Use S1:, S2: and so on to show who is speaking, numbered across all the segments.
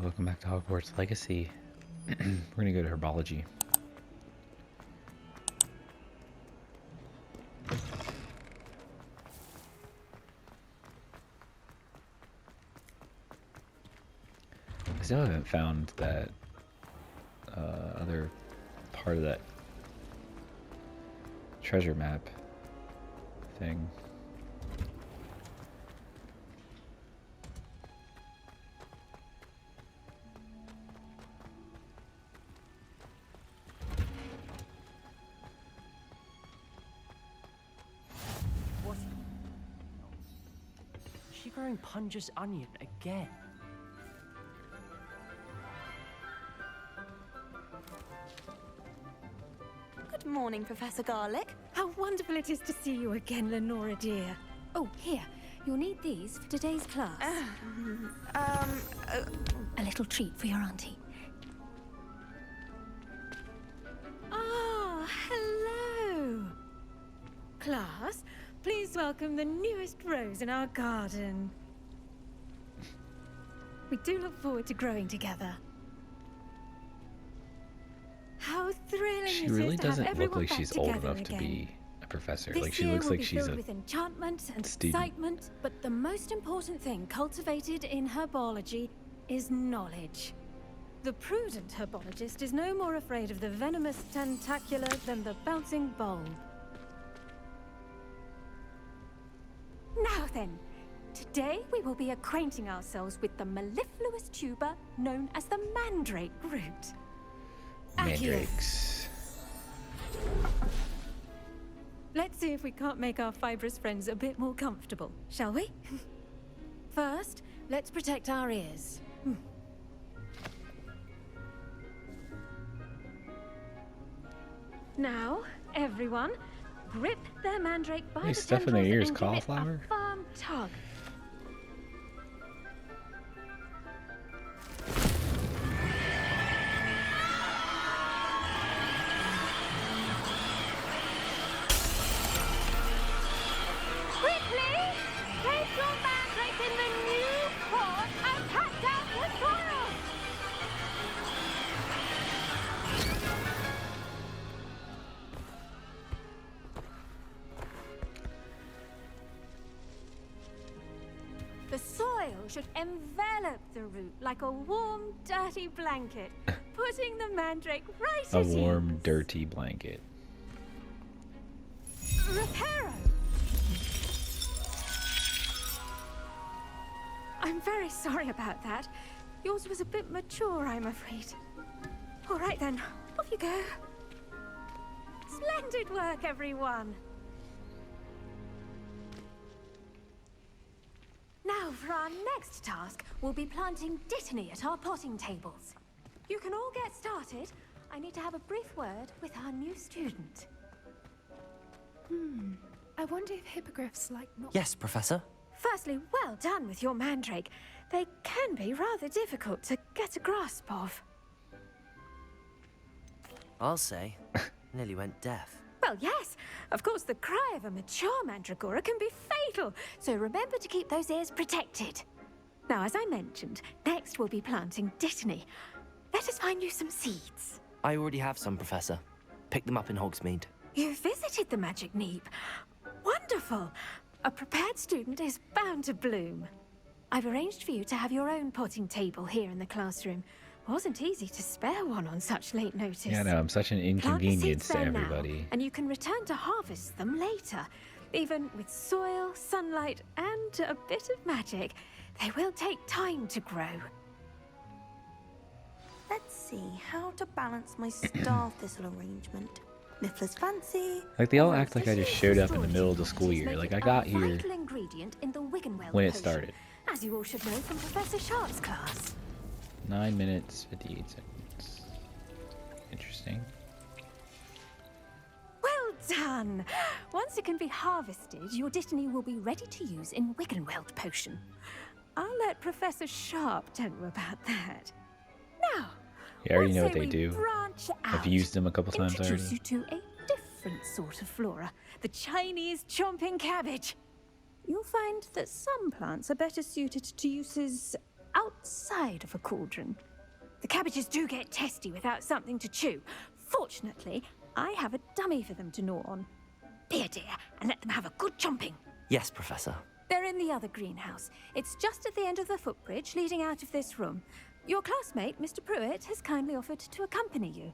S1: welcome back to Hogwarts Legacy. We're gonna go to Herbology. I still haven't found that other part of that treasure map thing.
S2: Growing Punja's onion again.
S3: Good morning, Professor Garlic.
S4: How wonderful it is to see you again, Lenora dear. Oh, here. You'll need these for today's class. A little treat for your auntie. Ah, hello. Class, please welcome the newest rose in our garden. We do look forward to growing together. How thrilling
S1: She really
S4: it is to have
S1: doesn't look
S4: everyone
S1: like
S4: back
S1: she's old
S4: together
S1: enough to
S4: again.
S1: be a professor.
S4: This
S1: Like she
S4: year
S1: looks
S4: will
S1: like
S4: be
S1: she's
S4: filled
S1: a
S4: with enchantment and
S1: student.
S4: excitement, but the most important thing cultivated in herbology is knowledge. The prudent herbologist is no more afraid of the venomous tentacular than the bouncing bulb. Now then, today we will be acquainting ourselves with the mellifluous tuber known as the mandrake root.
S1: mandrakes.
S4: Let's see if we can't make our fibrous friends a bit more comfortable, shall we? First, let's protect our ears. Now, everyone, grip their mandrake by
S1: Hey,
S4: the
S1: stuff in their
S4: tendrils
S1: ears,
S4: and give it
S1: cauliflower?
S4: a firm tug. Quickly, place your mandrake in the new pot and pack down the soil. The soil should envelop the root like a warm, dirty blanket, putting the mandrake right
S1: A
S4: at ease.
S1: warm, dirty blanket.
S4: Reparo! I'm very sorry about that. Yours was a bit mature, I'm afraid. All right then, off you go. Splendid work, everyone. Now, for our next task, we'll be planting dittany at our potting tables. You can all get started. I need to have a brief word with our new student.
S5: I wonder if hippogriffs like not.
S2: Yes, Professor.
S4: Firstly, well done with your mandrake. They can be rather difficult to get a grasp of.
S2: I'll say. Nearly went deaf.
S4: Well, yes. Of course, the cry of a mature mandragora can be fatal, so remember to keep those ears protected. Now, as I mentioned, next we'll be planting dittany. Let us find you some seeds.
S2: I already have some, Professor. Pick them up in Hogsmeade.
S4: You visited the Magic Neep. Wonderful. A prepared student is bound to bloom. I've arranged for you to have your own potting table here in the classroom. Wasn't easy to spare one on such late notice.
S1: Yeah, no, I'm such an
S4: Plant the
S1: inconvenience
S4: seeds
S1: to
S4: there
S1: everybody.
S4: now, and you can return to harvest them later. Even with soil, sunlight, and a bit of magic, they will take time to grow.
S3: Let's see how to balance my star thistle arrangement. Niffler's fancy.
S1: Like they all act like I just showed up in the middle of the school
S4: Storage
S1: year. Like
S4: technologies
S1: I got
S4: make it a
S1: here
S4: vital ingredient in the Wiggenweld
S1: when it
S4: potion,
S1: started.
S4: as you all should know from Professor Sharp's class.
S1: 9 minutes, 58 seconds. Interesting.
S4: Well done! Once it can be harvested, your dittany will be ready to use in Wiggenweld potion. I'll let Professor Sharp tell you about that. Now,
S1: Yeah, I already
S4: what
S1: know what
S4: say
S1: they
S4: we
S1: do.
S4: branch
S1: I've
S4: out?
S1: used them a couple times
S4: Introduce
S1: already.
S4: you to a different sort of flora, the Chinese chomping cabbage. You'll find that some plants are better suited to uses outside of a cauldron. The cabbages do get testy without something to chew. Fortunately, I have a dummy for them to gnaw on. Be a dear and let them have a good chomping.
S2: Yes, Professor.
S4: They're in the other greenhouse. It's just at the end of the footbridge leading out of this room. Your classmate, Mr. Pruitt, has kindly offered to accompany you.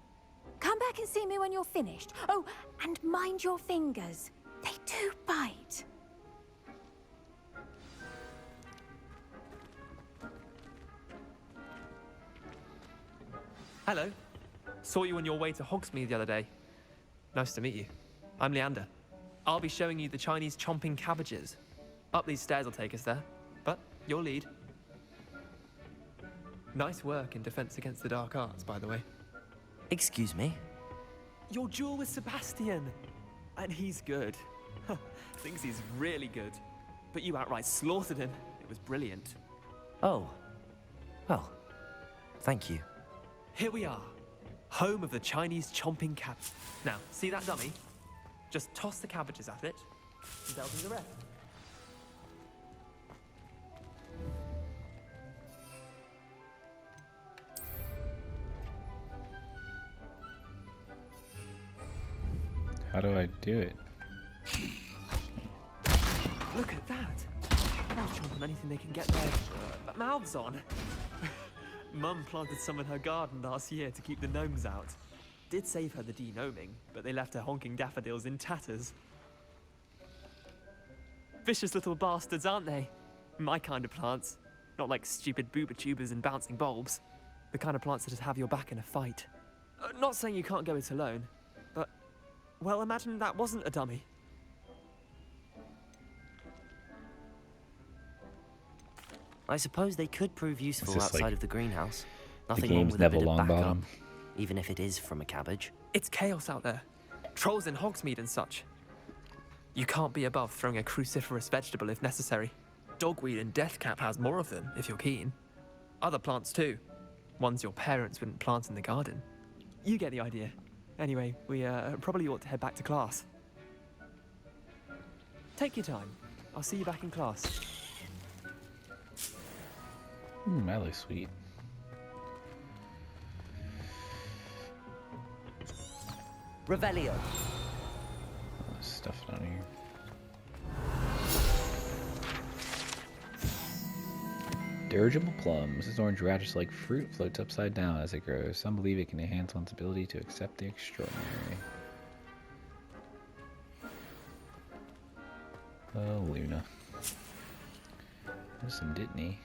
S4: Come back and see me when you're finished. Oh, and mind your fingers. They do bite.
S6: Hello. Saw you on your way to Hogsmeade the other day. Nice to meet you. I'm Leander. I'll be showing you the Chinese chomping cabbages. Up these stairs will take us there, but you'll lead. Nice work in Defense Against the Dark Arts, by the way.
S2: Excuse me?
S6: Your duel with Sebastian! And he's good. Thinks he's really good. But you outright slaughtered him. It was brilliant.
S2: Oh. Well, thank you.
S6: Here we are. Home of the Chinese chomping cab. Now, see that dummy? Just toss the cabbages at it, and they'll do the rest.
S1: How do I do it?
S6: Look at that! They'll chomp on anything they can get their mouths on. Mum planted some in her garden last year to keep the gnomes out. Did save her the de-gnoming, but they left her honking daffodils in tatters. Vicious little bastards, aren't they? My kind of plants. Not like stupid booba tubers and bouncing bulbs. The kind of plants that just have your back in a fight. Not saying you can't go it alone, but... well, imagine that wasn't a dummy.
S2: I suppose they could prove useful
S1: just
S2: outside
S1: like
S2: of the greenhouse.
S1: The
S2: Nothing wrong
S1: game's
S2: with a bit
S1: Neville
S2: of backup,
S1: Longbottom.
S2: even if it is from a cabbage.
S6: It's chaos out there. Trolls in Hogsmeade and such. You can't be above throwing a cruciferous vegetable if necessary. Dogweed and deathcap has more of them, if you're keen. Other plants too. Ones your parents wouldn't plant in the garden. You get the idea. Anyway, we probably ought to head back to class. Take your time. I'll see you back in class.
S1: That looks sweet.
S2: Revelio.
S1: Oh, stuff down here. Dirigible plums. This orange radish-like fruit floats upside down as it grows. Some believe it can enhance one's ability to accept the extraordinary. Oh, Luna. There's some Ditney.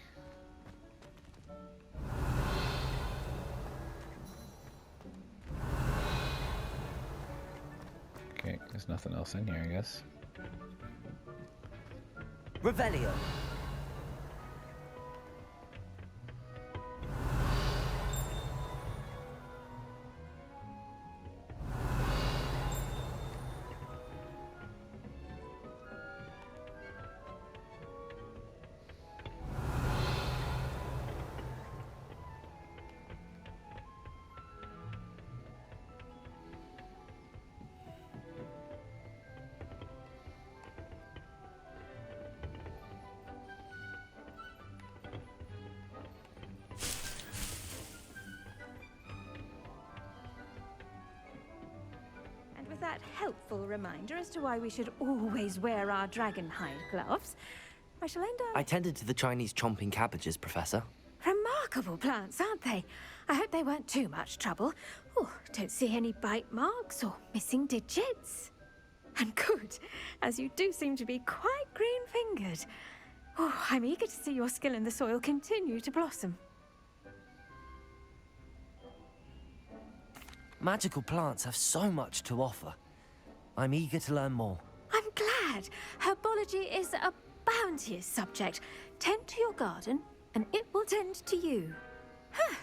S1: Okay, there's nothing else in here, I guess.
S2: Revelio.
S4: With that helpful reminder as to why we should always wear our dragon hide gloves, I shall end up...
S2: I tended to the Chinese chomping cabbages, Professor.
S4: Remarkable plants, aren't they? I hope they weren't too much trouble. Oh, don't see any bite marks or missing digits. And good, as you do seem to be quite green-fingered. Oh, I'm eager to see your skill in the soil continue to blossom.
S2: Magical plants have so much to offer. I'm eager to learn more.
S4: I'm glad. Herbology is a bounteous subject. Tend to your garden, and it will tend to you. Huh.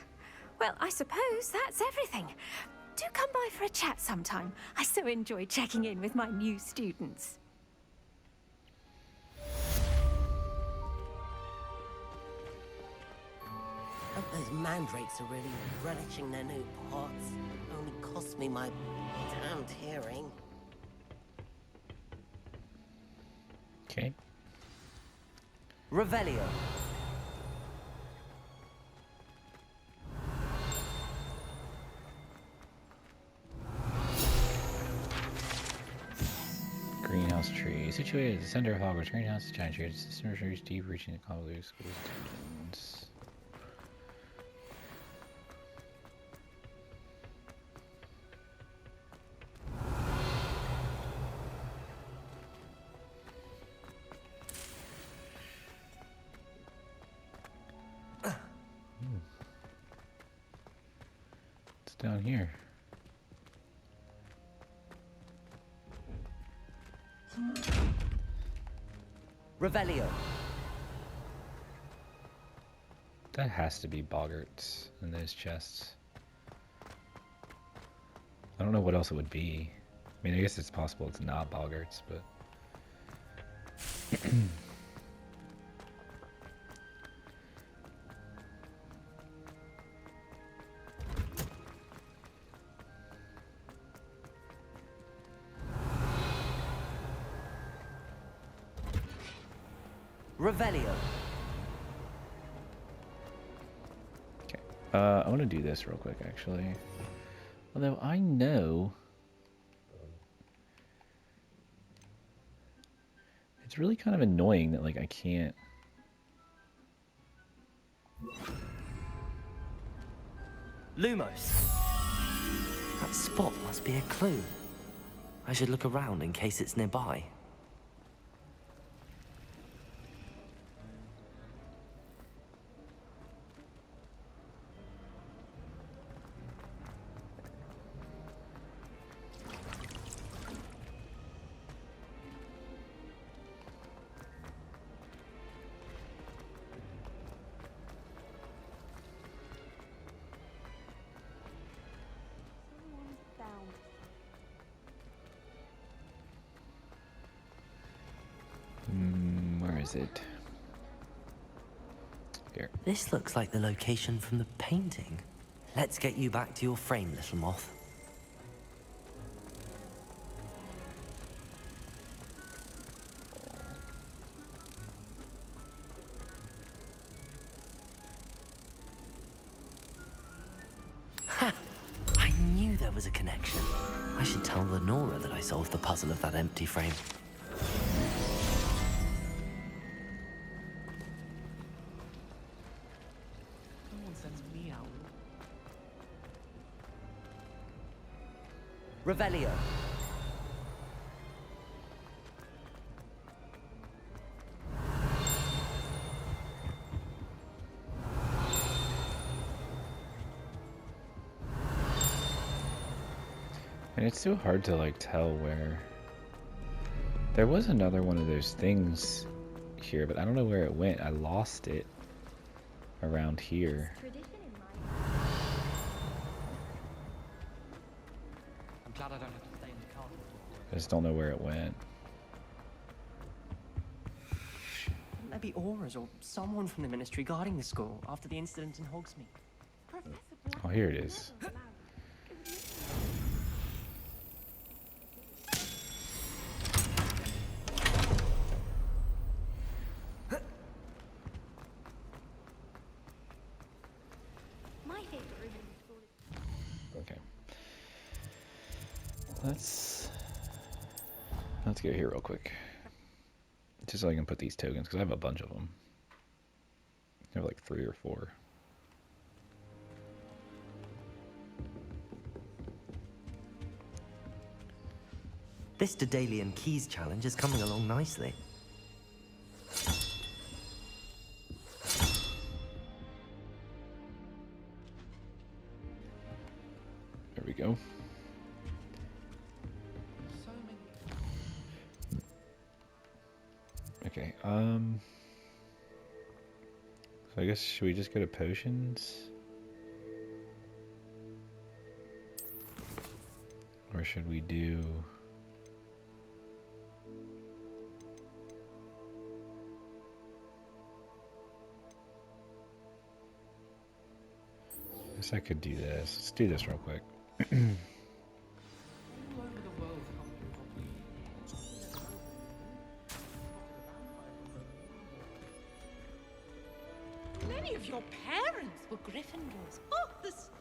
S4: Well, I suppose that's everything. Do come by for a chat sometime. I so enjoy checking in with my new students.
S7: Hope those mandrakes are really relishing their new pots. Only cost me my damned hearing.
S1: Okay.
S2: Revelio.
S1: Situated at the center of Hogwarts, Greenhouse is giant shared system reaches deep, reaching the convoluted schools dungeons. It's down here.
S2: Revelio.
S1: That has to be Boggarts in those chests. I don't know what else it would be. I mean, I guess it's possible it's not Boggarts, but...
S2: Revelio.
S1: Okay. I want to do this real quick, actually. Although I know... It's really kind of annoying that, like, I can't...
S2: Lumos. That spot must be a clue. I should look around in case it's nearby.
S1: Where is it? Here.
S2: This looks like the location from the painting. Let's get you back to your frame, little moth. Ha! I knew there was a connection. I should tell Lenora that I solved the puzzle of that empty frame. Revelio.
S1: And it's so hard to, like, tell where... There was another one of those things here, but I don't know where it went. I lost it around here.
S8: I'm glad I don't have to stay in the car.
S1: I just don't know where it went.
S8: Wouldn't there be auras or someone from the ministry guarding the school after the incident in Hogsmeade?
S1: Oh, here it is. Okay. Let's go here real quick. Just so I can put these tokens, because I have a bunch of them. I have like 3 or 4.
S2: This Daedalian Keys challenge is coming along nicely.
S1: There we go. Okay, so I guess, should we just go to potions? Or should we do... I guess I could do this. Let's do this real quick.
S9: Many of your parents were Gryffindors. Oh, the stories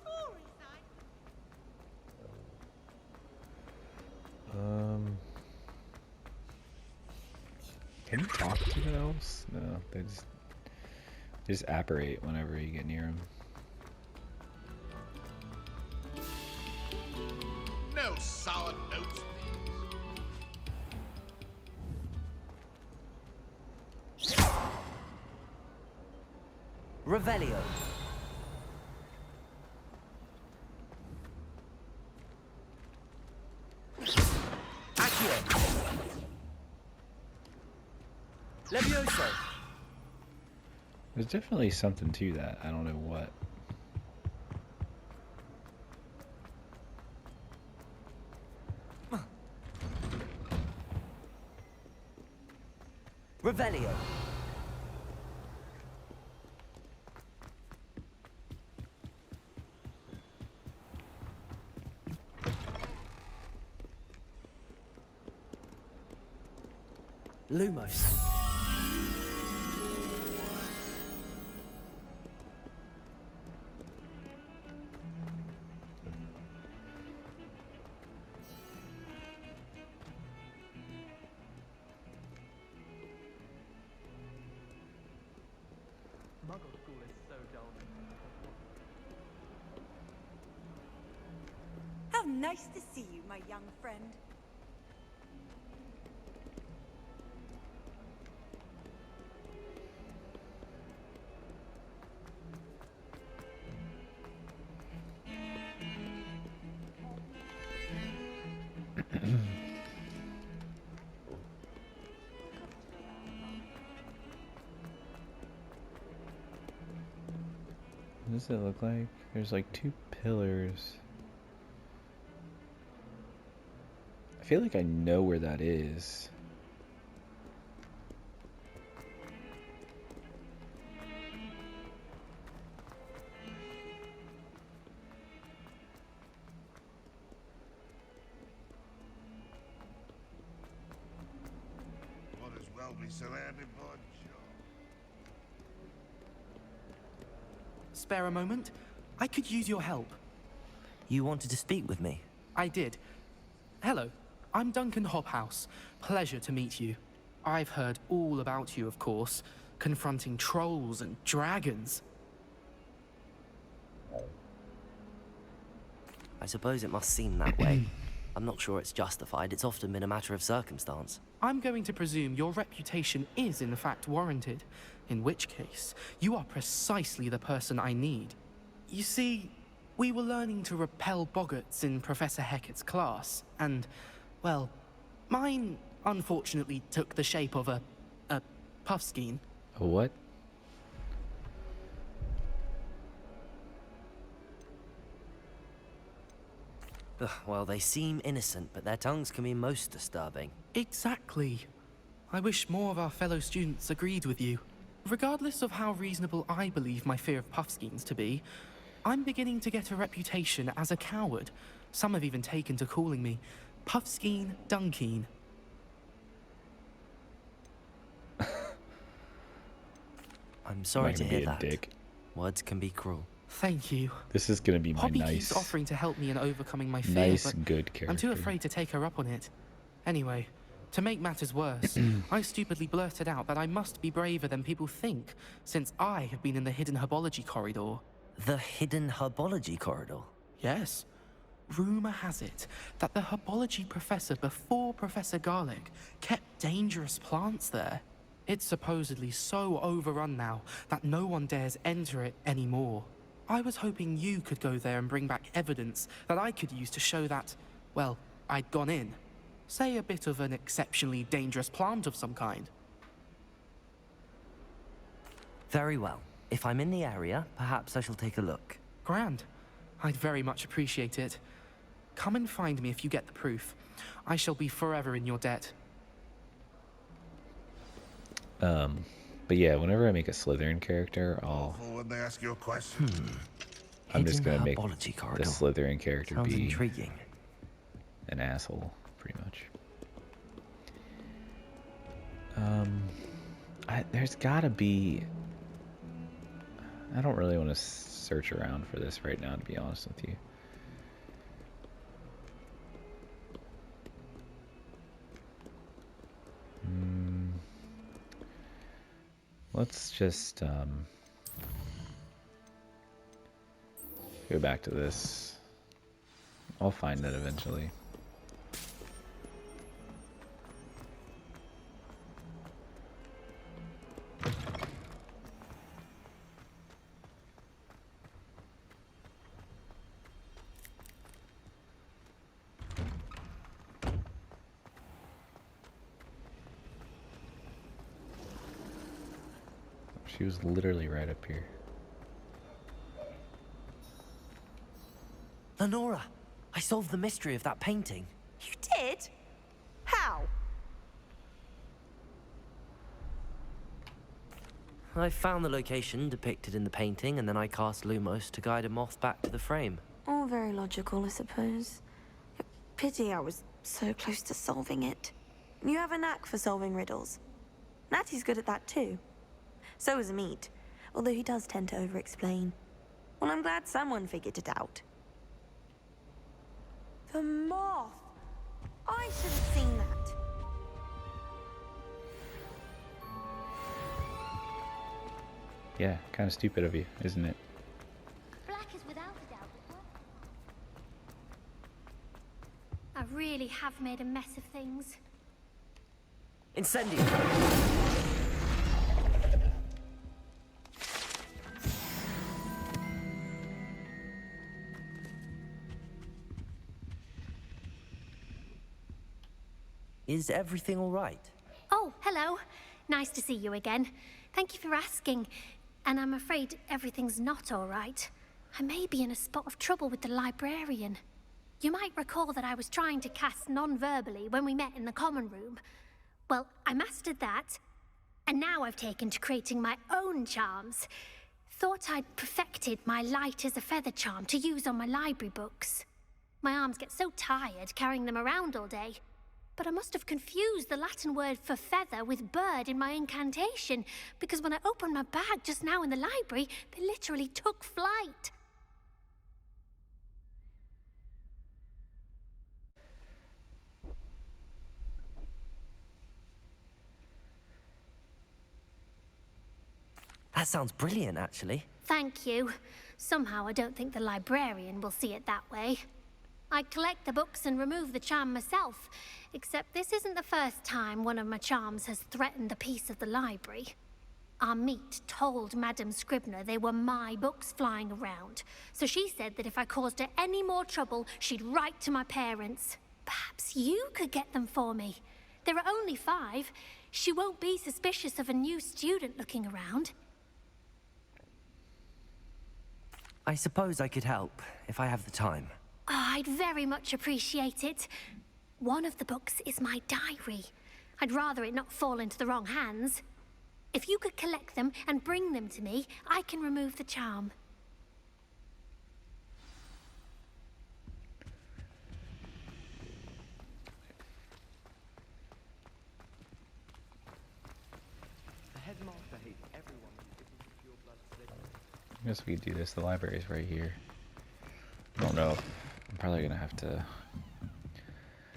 S1: Can you talk to the elves? No, they just apparate whenever you get near them.
S10: No sour notes, please.
S2: Revelio. Accio. Levioso.
S1: There's definitely something to that. I don't know what.
S2: Revelio. Lumos.
S6: Muggle school is so dull.
S3: How nice to see you, my young friend.
S1: What does it look like? There's like 2 pillars. I feel like I know where that is.
S10: Might as well be surrounded by
S11: Spare a moment? I could use your help.
S2: You wanted to speak with me?
S11: I did. Hello, I'm Duncan Hobhouse. Pleasure to meet you. I've heard all about you, of course, confronting trolls and dragons.
S2: I suppose it must seem that way. I'm not sure it's justified. It's often been a matter of circumstance.
S11: I'm going to presume your reputation is in fact warranted, in which case, you are precisely the person I need. You see, we were learning to repel boggarts in Professor Hecat's class, and, well, mine unfortunately took the shape of a puffskein.
S1: A what?
S2: Ugh, well, they seem innocent, but their tongues can be most disturbing.
S11: Exactly. I wish more of our fellow students agreed with you. Regardless of how reasonable I believe my fear of puffskeins to be, I'm beginning to get a reputation as a coward. Some have even taken to calling me Puffskeen Dunkeen.
S2: I'm sorry to hear that.
S1: Dick.
S2: Words can be cruel.
S11: Thank you.
S1: This is gonna be my
S11: Poppy
S1: nice,
S11: keeps offering to help me in overcoming my fear,
S1: nice,
S11: but
S1: good character.
S11: I'm too afraid to take her up on it. Anyway, to make matters worse, I stupidly blurted out that I must be braver than people think, since I have been in the hidden herbology corridor.
S2: The hidden herbology corridor?
S11: Yes. Rumor has it that the herbology professor before Professor Garlic kept dangerous plants there. It's supposedly so overrun now that no one dares enter it anymore. I was hoping you could go there and bring back evidence that I could use to show that, well, I'd gone in. Say a bit of an exceptionally dangerous plant of some kind.
S2: Very well. If I'm in the area, perhaps I shall take a look.
S11: Grand. I'd very much appreciate it. Come and find me if you get the proof. I shall be forever in your debt.
S1: But yeah, whenever I make a Slytherin character,
S10: when they ask you a question.
S1: I'm just gonna make
S2: herbology
S1: the
S2: corridor.
S1: Slytherin character
S2: Sounds
S1: be
S2: intriguing.
S1: an asshole, pretty much. There's gotta be. I don't really want to search around for this right now, to be honest with you. Let's just go back to this. I'll find it eventually. She was literally right up here.
S2: Lenora, I solved the mystery of that painting.
S3: You did? How?
S2: I found the location depicted in the painting, and then I cast Lumos to guide a moth back to the frame.
S3: All very logical, I suppose. Pity I was so close to solving it. You have a knack for solving riddles. Natty's good at that too. So is Amit, although he does tend to over-explain. Well, I'm glad someone figured it out. The moth! I should have seen that.
S1: Yeah, kind of stupid of you, isn't it?
S12: Black is without a doubt.
S4: I really have made a mess of things.
S2: Incendio! Is everything all right?
S4: Oh, hello. Nice to see you again. Thank you for asking. And I'm afraid everything's not all right. I may be in a spot of trouble with the librarian. You might recall that I was trying to cast non-verbally when we met in the common room. Well, I mastered that, and now I've taken to creating my own charms. Thought I'd perfected my light as a feather charm to use on my library books. My arms get so tired carrying them around all day. But I must have confused the Latin word for feather with bird in my incantation, because when I opened my bag just now in the library, they literally took flight.
S2: That sounds brilliant, actually.
S4: Thank you. Somehow I don't think the librarian will see it that way. I collect the books and remove the charm myself, except this isn't the first time one of my charms has threatened the peace of the library. Amit told Madame Scribner they were my books flying around, so she said that if I caused her any more trouble, she'd write to my parents. Perhaps you could get them for me. There are only 5. She won't be suspicious of a new student looking around.
S2: I suppose I could help, if I have the time.
S4: Oh, I'd very much appreciate it. One of the books is my diary. I'd rather it not fall into the wrong hands. If you could collect them and bring them to me, I can remove the charm.
S8: The headmaster hates everyone who isn't a pure blood Slytherin.
S1: I guess we could do this. The library's right here. I don't know. I'm probably gonna have to.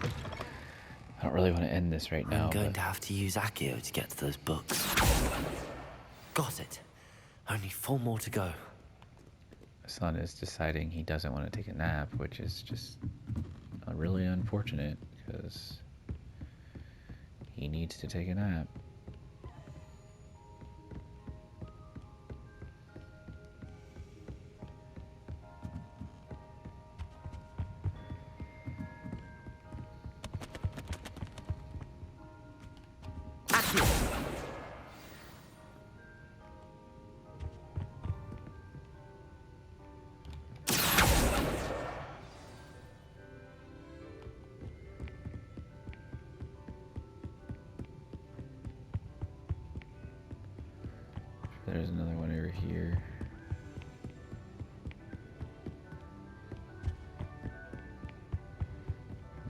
S1: I don't really want to end this right now.
S2: I'm going to have to use Accio to get to those books. Got it. Only 4 more to go.
S1: My son is deciding he doesn't want to take a nap, which is just really unfortunate because he needs to take a nap. There's another one over here.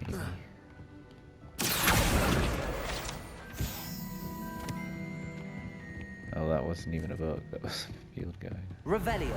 S1: Maybe. Oh, that wasn't even a book. That was a field guide.
S2: Revelio.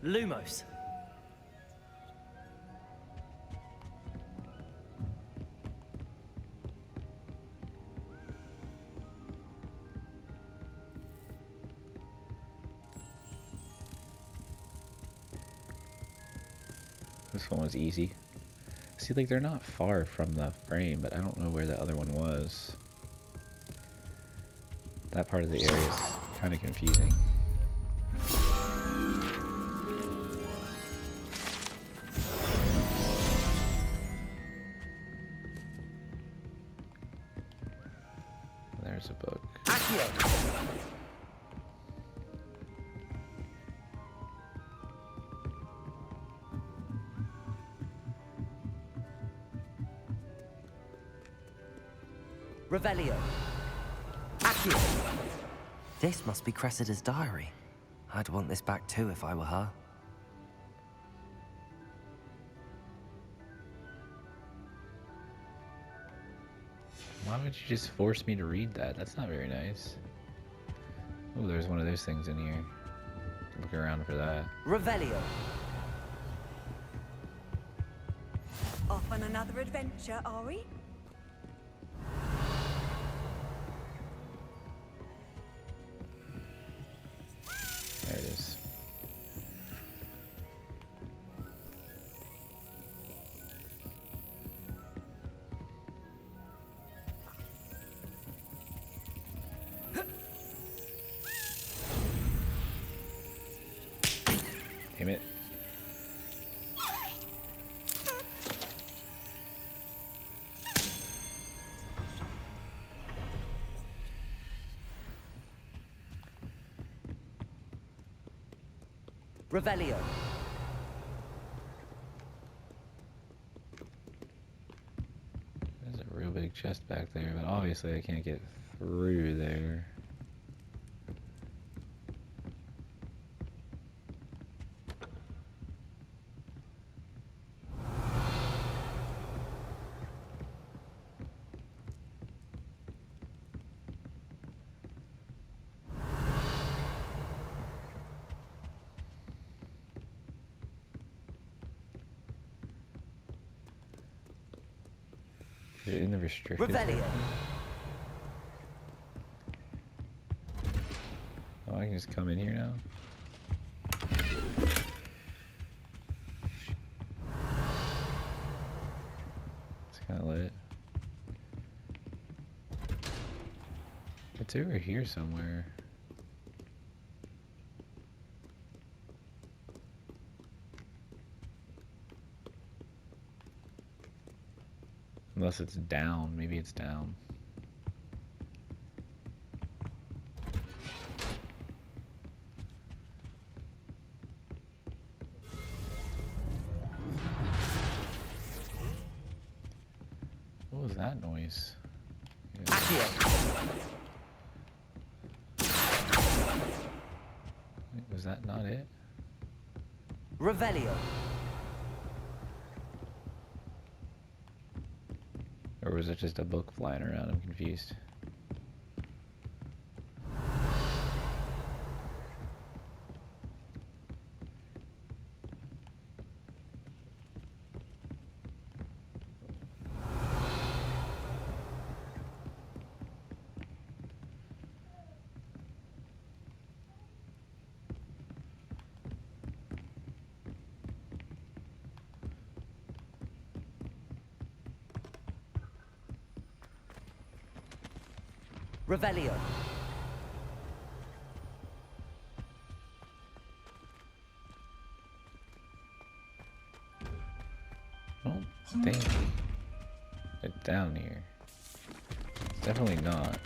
S2: Lumos.
S1: This one was easy. See, like, they're not far from the frame, but I don't know where the other one was. That part of the area is kind of confusing. There's a book.
S2: Revelio. Accio. This must be Cressida's diary. I'd want this back too if I were her.
S1: Why would you just force me to read that? That's not very nice. Oh, there's one of those things in here. Look around for that.
S2: Revelio.
S3: Off on another adventure, are we?
S1: There it is. Damn it.
S2: Revelio.
S1: There's a real big chest back there, but obviously I can't get through there. Is it in the restricted?
S2: Revelio.
S1: Oh, I can just come in here now? It's kind of lit. It's over here somewhere. Unless it's down. Maybe it's down. What was that noise? Yeah. Wait, was that not it?
S2: Revelio.
S1: Or was it just a book flying around? I'm confused.
S2: Revelio.
S1: Oh, dang. It's down here. It's definitely not.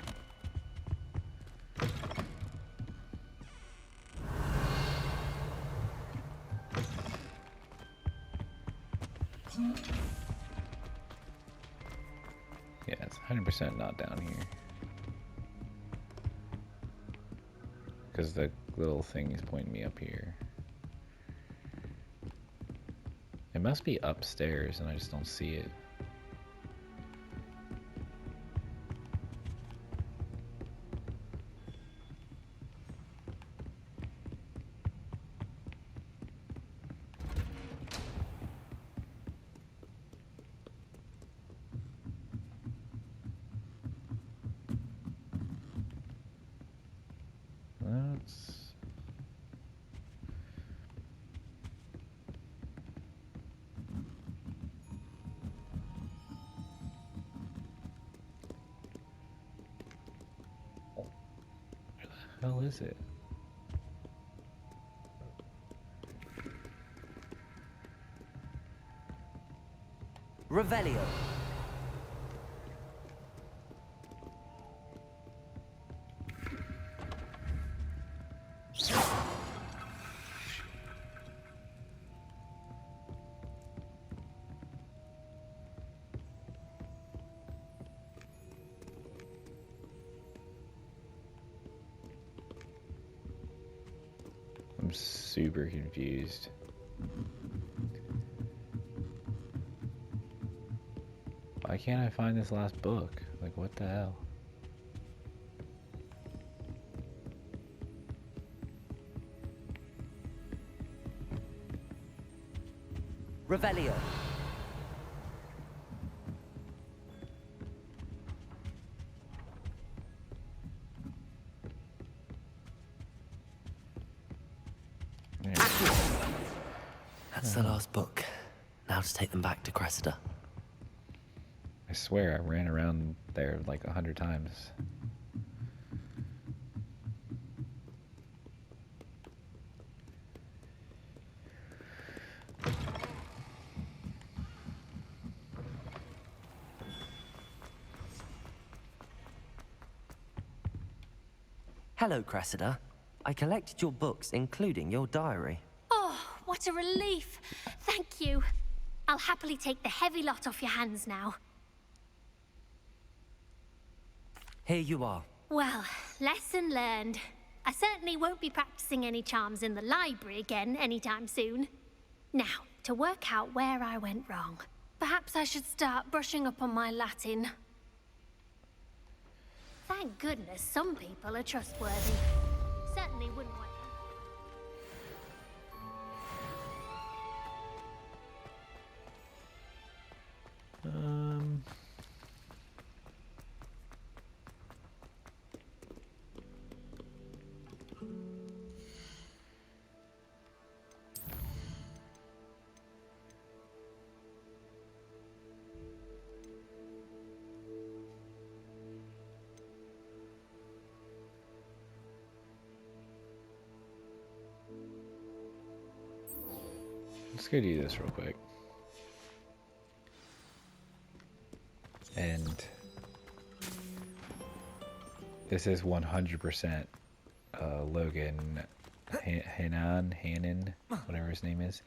S1: Yeah, it's 100% not down here. Because the little thing is pointing me up here. It must be upstairs and I just don't see it. hell is it?
S2: Revelio.
S1: I'm super confused. Why can't I find this last book? Like, what the hell?
S2: Revelio. That's the last book. Now to take them back to Cressida.
S1: I swear I ran around there like 100 times.
S2: Hello, Cressida. I collected your books, including your diary.
S12: Oh, what a relief. Thank you. I'll happily take the heavy lot off your hands now.
S2: Here you are.
S12: Well, lesson learned. I certainly won't be practicing any charms in the library again anytime soon. Now, to work out where I went wrong. Perhaps I should start brushing up on my Latin. Thank goodness some people are trustworthy. Certainly wouldn't want...
S1: Let's go do this real quick. And this is 100% Logan Hannon, whatever his name is,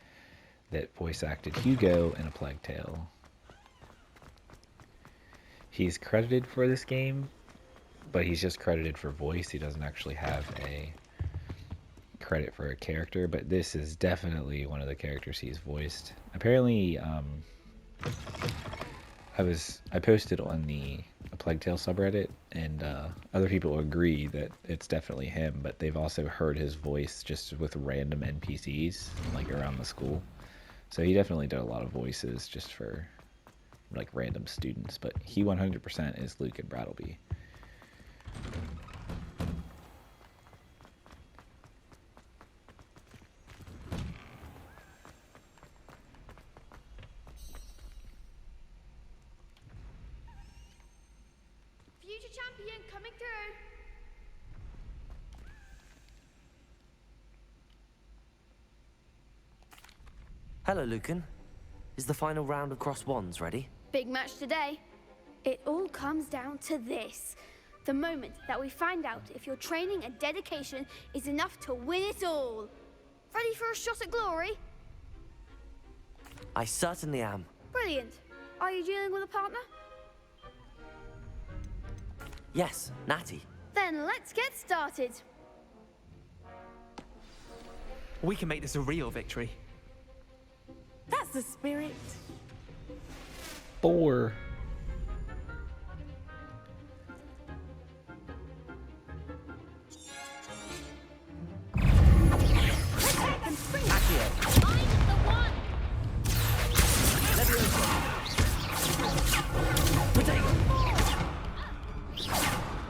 S1: that voice acted Hugo in A Plague Tale. He's credited for this game, but he's just credited for voice. He doesn't actually have a credit for a character, but this is definitely one of the characters he's voiced. Apparently, I posted on the A Plague Tale subreddit, and other people agree that it's definitely him, but they've also heard his voice just with random NPCs like around the school. So he definitely did a lot of voices just for like random students, but he 100% is Luke and Brattleby.
S12: Champion coming through.
S2: Hello, Lucan. Is the final round of Cross Wands ready?
S13: Big match today. It all comes down to this. The moment that we find out if your training and dedication is enough to win it all. Ready for a shot at glory?
S2: I certainly am.
S13: Brilliant. Are you dealing with a partner?
S2: Yes, Natty.
S13: Then let's get started.
S6: We can make this a real victory.
S9: That's the spirit.
S1: 4.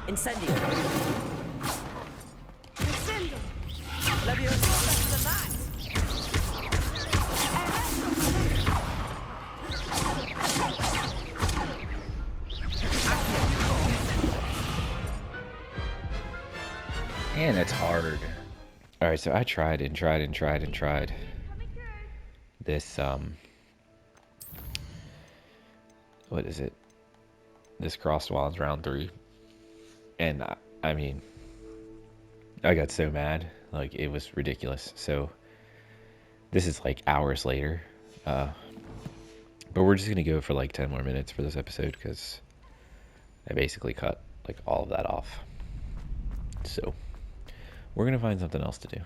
S2: Incendio.
S13: Incendio.
S2: Leviosa less than that.
S1: And that's hard. Alright, so I tried and tried and tried and tried this, what is it? This Crossed Wands round 3. And, I mean, I got so mad. Like, it was ridiculous. So, this is like hours later. But we're just going to go for like 10 more minutes for this episode because I basically cut like all of that off. So, we're going to find something else to do.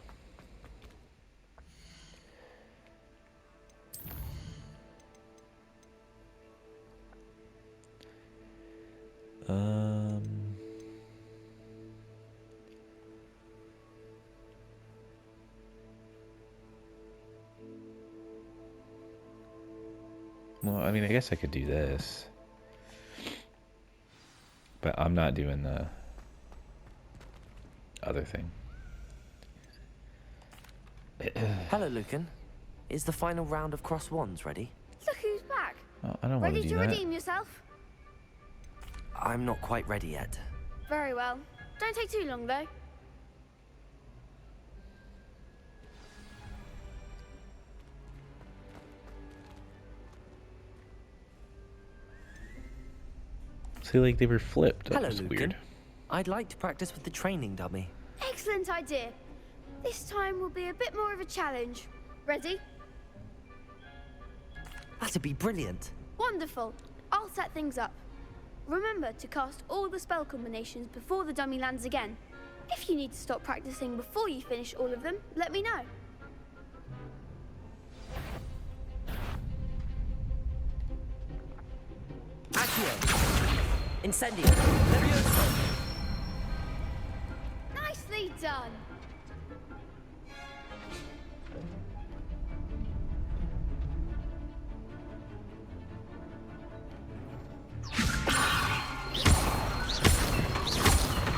S1: Well, I mean, I guess I could do this. But I'm not doing the other thing.
S2: Hello, Lucan. Is the final round of Crossed Wands ready?
S13: Look who's back.
S1: Oh, I don't want to
S13: Ready
S1: do
S13: to
S1: that.
S13: redeem yourself?
S2: I'm not quite ready yet.
S13: Very well. Don't take too long, though.
S1: See, like, they were flipped. That
S2: Hello,
S1: was
S2: Lucan.
S1: weird.
S2: I'd like to practice with the training dummy.
S13: Excellent idea. This time will be a bit more of a challenge. Ready?
S2: That'd be brilliant.
S13: Wonderful. I'll set things up. Remember to cast all the spell combinations before the dummy lands again. If you need to stop practicing before you finish all of them, let me know.
S2: Accio! Incendio! Levioso!
S13: Nicely done.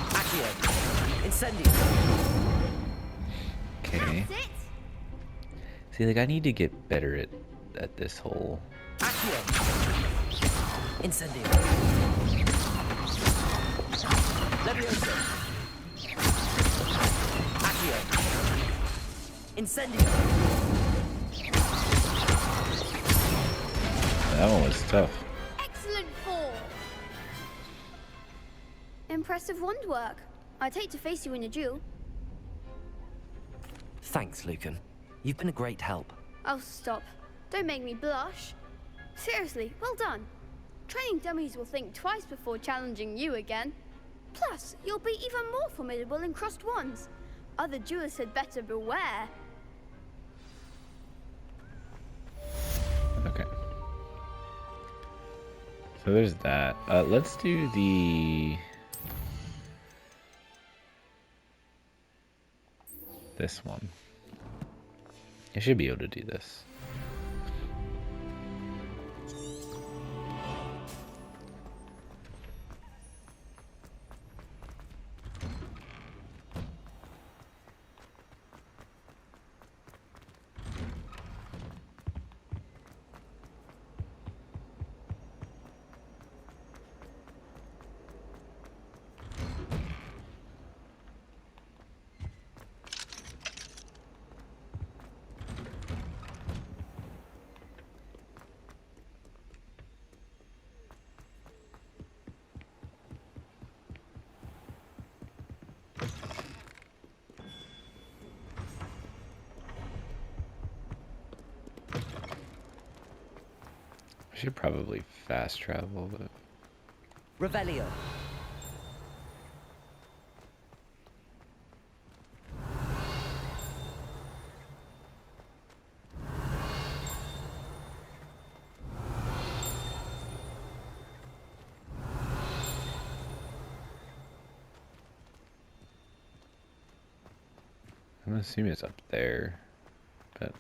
S2: Accio! Incendio!
S1: Okay.
S13: That's it.
S1: See, like, I need to get better at this whole...
S2: Accio! Incendio! Levioso! Accio! Incendio!
S1: That one was tough.
S13: Excellent form. Impressive wand work. I'd hate to face you in a duel.
S2: Thanks, Lucan. You've been a great help.
S13: Oh, stop. Don't make me blush. Seriously, well done. Training dummies will think twice before challenging you again. Plus, you'll be even more formidable in Crossed Wands. Other duelists had better beware.
S1: Okay. So there's that. Let's do this one. I should be able to do this. I should probably fast travel, but...
S2: Revelio.
S1: I'm gonna assume it's up there, but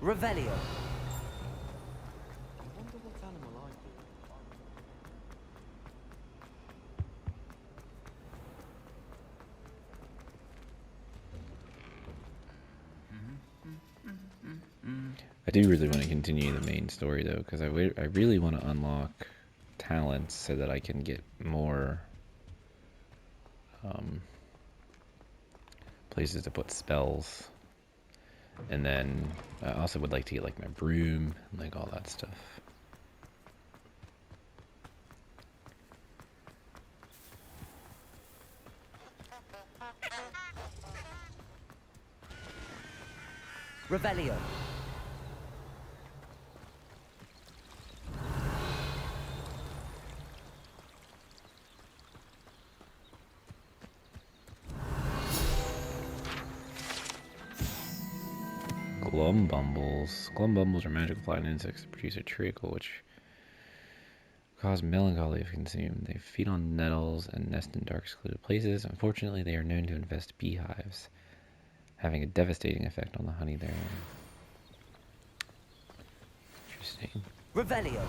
S2: Revelio.
S1: do really want to continue the main story though, because I really want to unlock talents so that I can get more places to put spells. And then I also would like to get like my broom and like all that stuff.
S2: Revelio.
S1: Glumbumbles. Glumbumbles are magical flying insects that produce a treacle which cause melancholy if consumed. They feed on nettles and nest in dark, secluded places. Unfortunately, they are known to infest beehives, having a devastating effect on the honey there. Interesting.
S2: Revelio.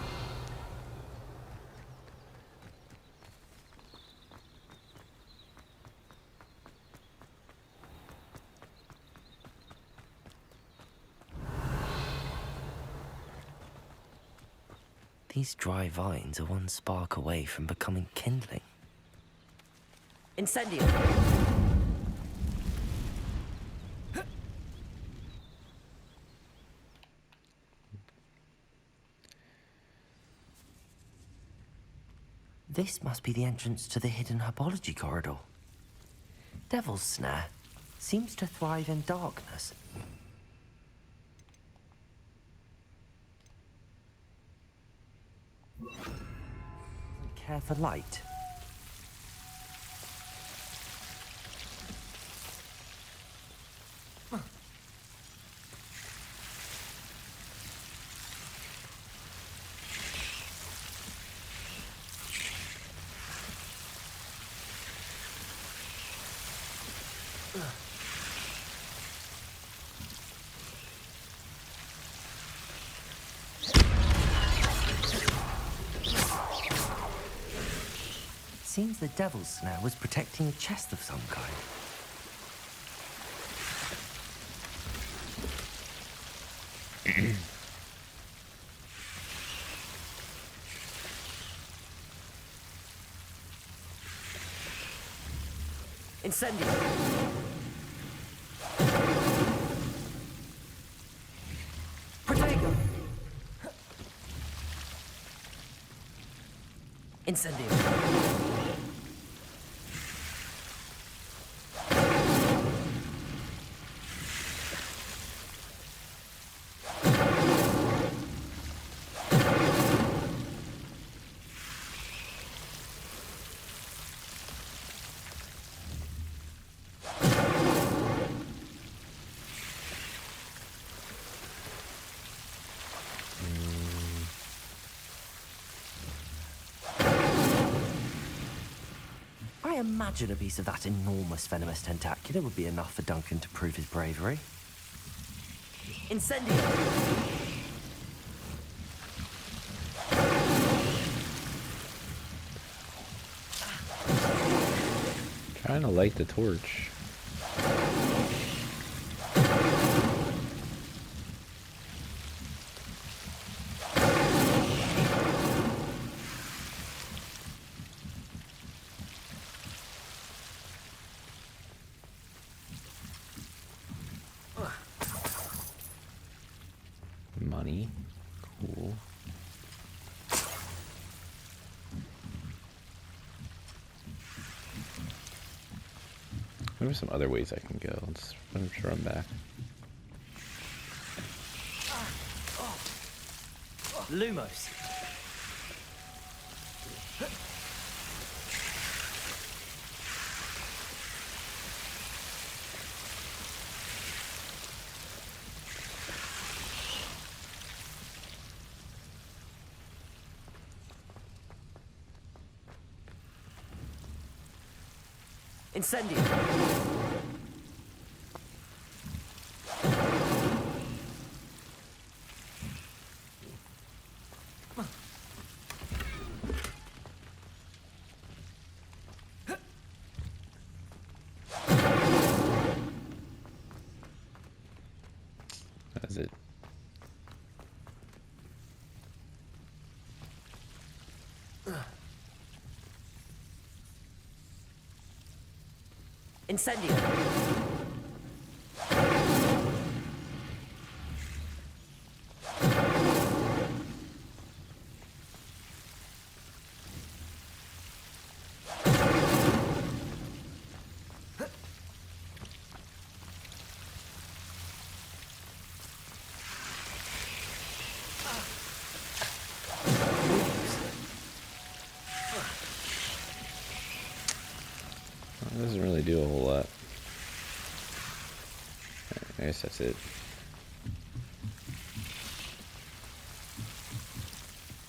S2: These dry vines are one spark away from becoming kindling. Incendio! This must be the entrance to the hidden Herbology corridor. Devil's Snare seems to thrive in darkness. Care for light? Seems the Devil's Snare was protecting a chest of some kind. Incendio! Protego! Incendio! I imagine a piece of that enormous venomous tentacular would be enough for Duncan to prove his bravery. Incendio!
S1: Trying to light the torch. Money. Cool. There are some other ways I can go. Let's run back.
S2: Lumos. Incendio!
S1: That's it.
S2: Incendio.
S1: It doesn't really do a whole lot. I guess that's it.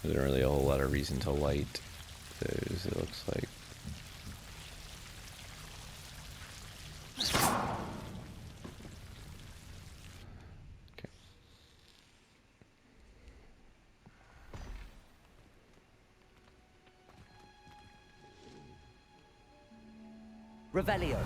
S1: There's really a whole lot of reason to light those, it looks like. Okay.
S2: Revelio.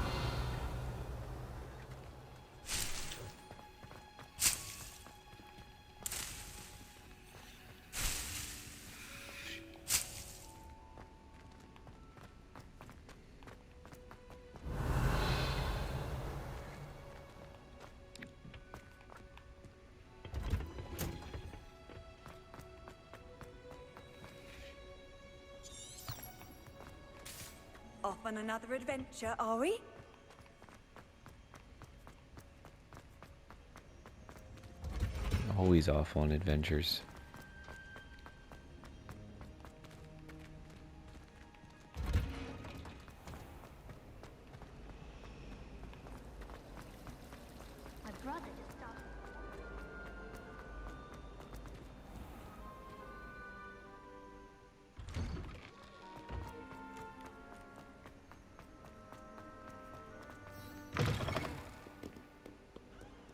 S14: Off on another adventure, are we?
S1: Always off on adventures.
S12: My brother just started.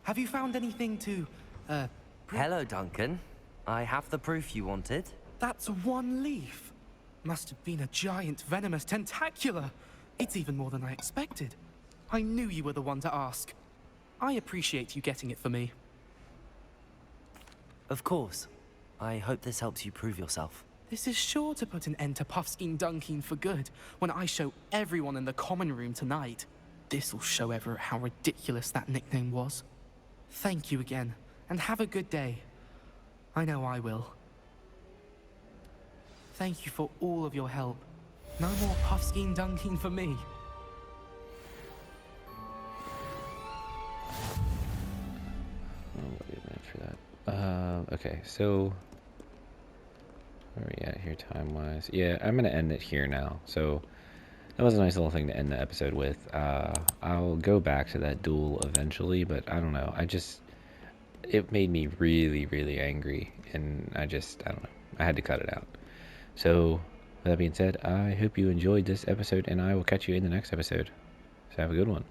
S11: Have you found anything to,
S2: Hello, Duncan. I have the proof you wanted.
S11: That's one leaf. Must have been a giant venomous tentacula. It's even more than I expected. I knew you were the one to ask. I appreciate you getting it for me.
S2: Of course. I hope this helps you prove yourself.
S11: This is sure to put an end to Puffskein Dunkeen for good when I show everyone in the common room tonight. This'll show Everett how ridiculous that nickname was. Thank you again, and have a good day. I know I will. Thank you for all of your help. No more Puffskein Dunkeen for me.
S1: Oh, wait a minute for that. Okay, so where are we at here time-wise? Yeah, I'm gonna end it here now. So that was a nice little thing to end the episode with. I'll go back to that duel eventually, but I don't know. It made me really, really angry, and I don't know. I had to cut it out. So, with that being said, I hope you enjoyed this episode, and I will catch you in the next episode. So have a good one.